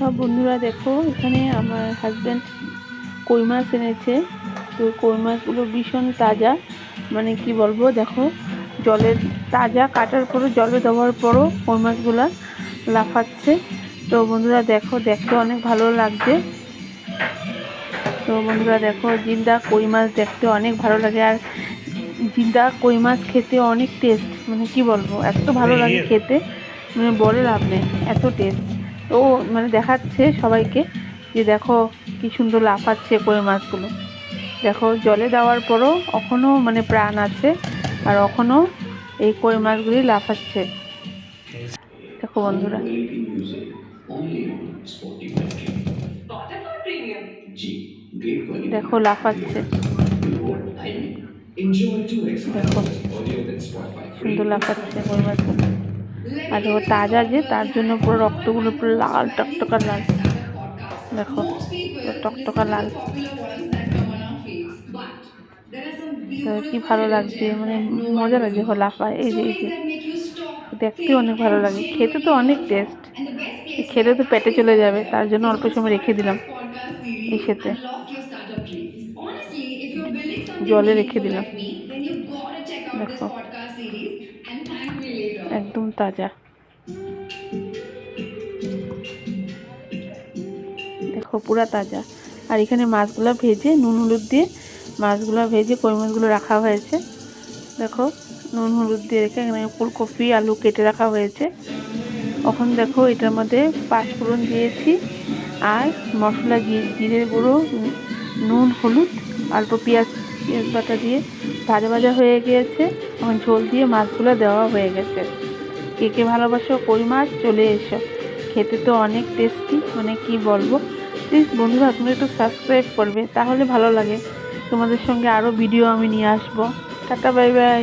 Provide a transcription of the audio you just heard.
সব বন্ধুরা দেখো, এখানে আমার হাজব্যান্ড কই মাছ এনেছে। তো কই মাছগুলো ভীষণ তাজা, মানে কি বলবো, দেখো জলে তাজা, কাটার পরও জলে দেওয়ার পরও কই মাছগুলা লাফাচ্ছে। তো বন্ধুরা দেখো, দেখতে অনেক ভালো লাগছে। তো বন্ধুরা দেখো, জিন্দা কই মাছ দেখতে অনেক ভালো লাগে, আর জিন্দা কই মাছ খেতে অনেক টেস্ট, মানে কি বলবো, এত ভালো লাগে খেতে, মানে বলে লাভ নেই, এত টেস্ট। তো মানে দেখাচ্ছে সবাইকে যে দেখো কি সুন্দর লাফাচ্ছে কই মাছগুলো। দেখো জলে দেওয়ার পরও এখনও মানে প্রাণ আছে, আর এখনও এই কই মাছগুলি লাফাচ্ছে। দেখো বন্ধুরা, দেখো লাফাচ্ছে, দেখো সুন্দর লাফাচ্ছে কই মাছগুলো। আর দেখো তাজা যে, তার জন্য পুরো রক্তগুলো পুরো লাল, টকটকা লাল। দেখো পুরো টকটকা লাল। তো কি ভালো লাগছে, মানে মজা লাগছে, লাফায়, এই যে দেখতে অনেক ভালো লাগে, খেতে তো অনেক টেস্ট। খেলে তো পেটে চলে যাবে, তার জন্য অল্প সময় রেখে দিলাম এই খেতে, জলে রেখে দিলাম। দেখো একদম তাজা, দেখো পুরা তাজা। আর এখানে মাছগুলো ভেজে নুন হলুদ দিয়ে, মাছগুলো ভেজে কই মাছগুলো রাখা হয়েছে। দেখো নুন হলুদ দিয়ে রেখে এখানে ফুলকপি আলু কেটে রাখা হয়েছে। এখন দেখো এটার মধ্যে পাঁচফোড়ন দিয়েছি, আর মশলা জিরের গুঁড়ো, নুন হলুদ, অল্প পেঁয়াজ বাটা দিয়ে ভাজা ভাজা হয়ে গিয়েছে। এখন ঝোল দিয়ে মাছগুলো দেওয়া হয়ে গেছে। কে কে ভালোবাসো কই মাছ, চলে এসো, খেতে তো অনেক টেস্টি, মানে কি বলবো। প্লিজ বন্ধুরা, তুমি একটু সাবস্ক্রাইব করবে, তাহলে ভালো লাগে। তোমাদের সঙ্গে আরও ভিডিও আমি নিয়ে আসবো। Tata, bye bye.